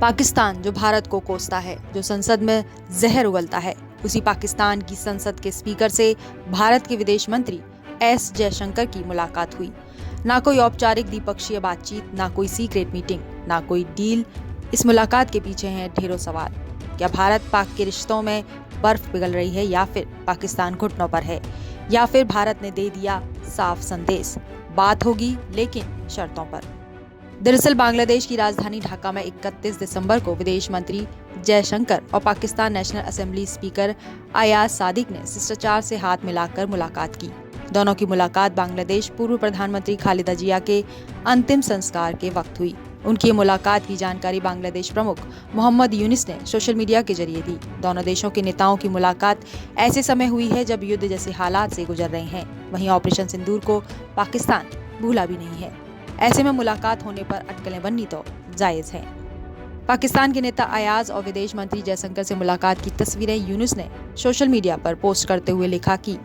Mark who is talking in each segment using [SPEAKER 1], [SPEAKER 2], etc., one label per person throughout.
[SPEAKER 1] पाकिस्तान जो भारत को कोसता है, जो संसद में जहर उगलता है, उसी पाकिस्तान की संसद के स्पीकर से भारत के विदेश मंत्री एस जयशंकर की मुलाकात हुई। ना कोई औपचारिक द्विपक्षीय बातचीत, ना कोई सीक्रेट मीटिंग, ना कोई डील। इस मुलाकात के पीछे हैं ढेरों सवाल। क्या भारत पाक के रिश्तों में बर्फ पिघल रही है, या फिर पाकिस्तान घुटनों पर है, या फिर भारत ने दे दिया साफ संदेश, बात होगी लेकिन शर्तों पर। दरअसल बांग्लादेश की राजधानी ढाका में 31 दिसंबर को विदेश मंत्री जयशंकर और Pakistan national assembly speaker Ayaz Sadiq ने शिष्टाचार से हाथ मिलाकर मुलाकात की। दोनों की मुलाकात बांग्लादेश पूर्व प्रधानमंत्री खालिदा जिया के अंतिम संस्कार के वक्त हुई। उनकी मुलाकात की जानकारी बांग्लादेश प्रमुख मोहम्मद यूनिस ने सोशल मीडिया के जरिए दी। दोनों देशों के नेताओं की मुलाकात ऐसे समय हुई है जब युद्ध जैसे हालात से गुजर रहे हैं। वहीं ऑपरेशन सिंदूर को पाकिस्तान भूला भी नहीं है। ऐसे में मुलाकात होने पर अटकलें बननी तो जायज है। पाकिस्तान के नेता अयाज और विदेश मंत्री जयशंकर से मुलाकात की तस्वीरें यूनुस ने सोशल मीडिया पर पोस्ट करते हुए लिखा कि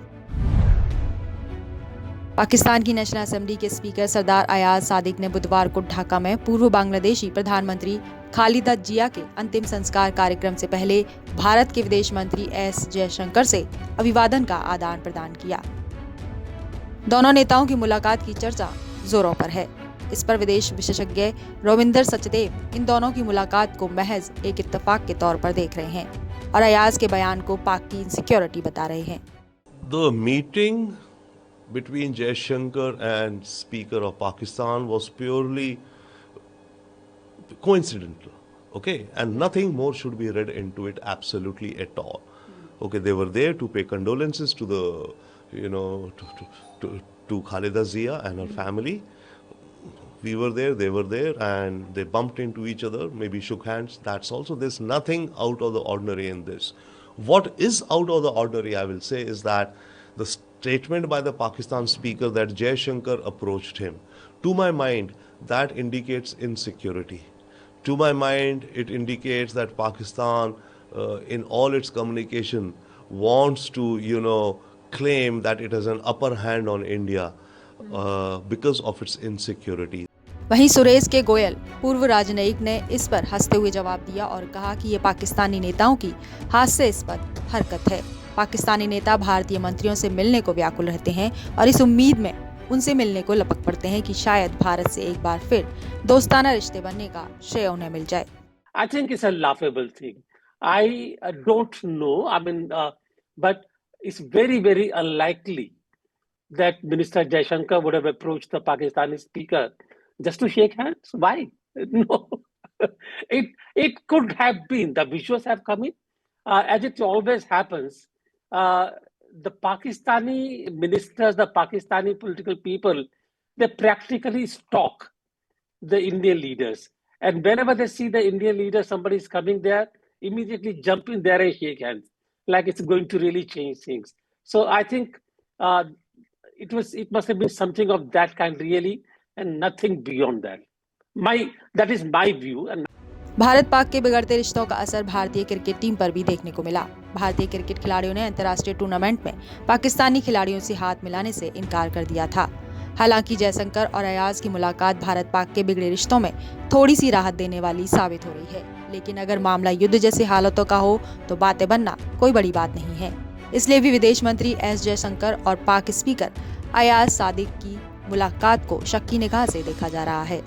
[SPEAKER 1] पाकिस्तान की नेशनल असेंबली के स्पीकर सरदार अयाज सादिक ने बुधवार को ढाका में पूर्व बांग्लादेशी प्रधानमंत्री खालिदा जिया के अंतिम संस्कार कार्यक्रम से पहले भारत के विदेश मंत्री एस जयशंकर से अभिवादन का आदान प्रदान किया। दोनों नेताओं की मुलाकात की चर्चा जोरों पर है। इस पर विदेश विशेषज्ञ रविंदर सचदेव इन दोनों की मुलाकात को महज एक इत्तेफाक के तौर पर देख रहे हैं और अयाज के बयान को पाक की इनसिक्योरिटी बता रहे हैं।
[SPEAKER 2] The meeting between Jaishankar and Speaker of Pakistan was purely coincidental, okay, and nothing more should be read into it absolutely at all. Okay, they were there to pay condolences to the, to Khalida Zia and her family. We were there, they were there, and they bumped into each other, maybe shook hands. That's also, there's nothing out of the ordinary in this. What is out of the ordinary, I will say, is that the statement by the Pakistan speaker that Jaishankar approached him, to my mind, that indicates insecurity. To my mind, it indicates that Pakistan, in all its communication, wants to, claim that it has an upper hand on India because of its insecurity.
[SPEAKER 1] वहीं सुरेश के गोयल पूर्व राजनयिक ने इस पर हंसते हुए जवाब दिया और कहा कि ये पाकिस्तानी नेताओं की हास्यास्पद हरकत है। पाकिस्तानी नेता भारतीय मंत्रियों से मिलने को व्याकुल रहते हैं और इस उम्मीद में उनसे मिलने को लपक पड़ते हैं कि शायद भारत से एक बार फिर दोस्ताना रिश्ते बनने का श्रेय उन्हें मिल जाए।
[SPEAKER 3] I think it's a laughable thing. I don't know. But it's very, very unlikely that Minister Jaishankar would have approached the Pakistani speaker just to shake hands. Why? No. It could have been. The visuals have come in. As it always happens, the Pakistani ministers, the Pakistani political people, they practically stalk the Indian leaders. And whenever they see the Indian leader, somebody is coming there, immediately jump in there and shake hands, like it's going to really change things. So I think it must have been something of that kind really, and nothing beyond that. That is my view. And
[SPEAKER 1] Bharat Pak के बिगड़ते रिश्तों का असर भारतीय cricket team पर भी देखने को मिला। भारतीय क्रिकेट खिलाड़ियों ने अंतर्राष्ट्रीय टूर्नामेंट में पाकिस्तानी खिलाड़ियों से हाथ मिलाने से इनकार कर दिया था। हालांकि जयशंकर और अयाज की मुलाकात भारत पाक के बिगड़े रिश्तों में थोड़ी सी राहत देने वाली साबित हो रही है, लेकिन अगर मामला युद्ध जैसी हालतों का हो तो बातें बनना कोई बड़ी बात नहीं है। इसलिए भी विदेश मंत्री एस जयशंकर और पाक स्पीकर अयाज सादिक की मुलाकात को शक की निगाह से देखा जा रहा है।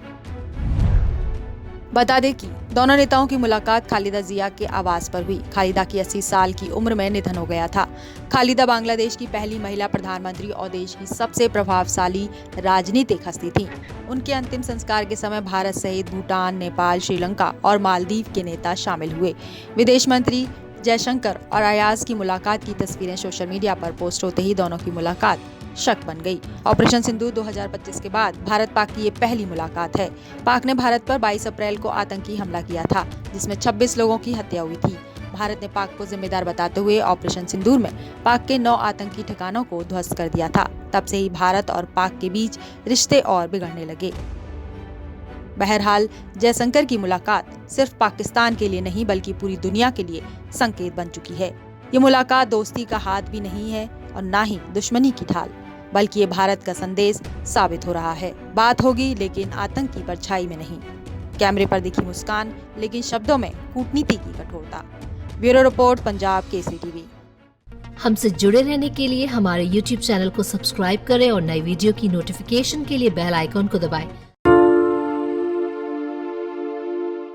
[SPEAKER 1] बता दें कि दोनों नेताओं की मुलाकात खालिदा जिया के आवास पर हुई। खालिदा की 80 साल की उम्र में निधन हो गया था। खालिदा बांग्लादेश की पहली महिला प्रधानमंत्री और देश की सबसे प्रभावशाली राजनीतिक हस्ती थी। उनके अंतिम संस्कार के समय भारत सहित भूटान, नेपाल, श्रीलंका और मालदीव के नेता शामिल हुए। विदेश मंत्री जयशंकर और अयाज की मुलाकात की तस्वीरें सोशल मीडिया पर पोस्ट होते ही दोनों की मुलाकात शक बन गई। ऑपरेशन सिंदूर 2025 के बाद भारत पाक की ये पहली मुलाकात है। पाक ने भारत पर 22 अप्रैल को आतंकी हमला किया था, जिसमें 26 लोगों की हत्या हुई थी। भारत ने पाक को जिम्मेदार बताते हुए ऑपरेशन सिंदूर में पाक के 9 आतंकी ठिकानों को ध्वस्त कर दिया था। तब से ही भारत और पाक के बीच रिश्ते और बिगड़ने लगे। बहरहाल जयशंकर की मुलाकात सिर्फ पाकिस्तान के लिए नहीं बल्कि पूरी दुनिया के लिए संकेत बन चुकी है। ये मुलाकात दोस्ती का हाथ भी नहीं है और ना ही दुश्मनी की ढाल, बल्कि ये भारत का संदेश साबित हो रहा है। बात होगी लेकिन आतंक की परछाई में नहीं। कैमरे पर दिखी मुस्कान, लेकिन शब्दों में कूटनीति की कठोरता। Bureau report, Punjab Kesari TV.
[SPEAKER 4] हमसे जुड़े रहने के लिए हमारे YouTube चैनल को सब्सक्राइब करें और नई वीडियो की नोटिफिकेशन के लिए बेल आइकॉन को दबाएं।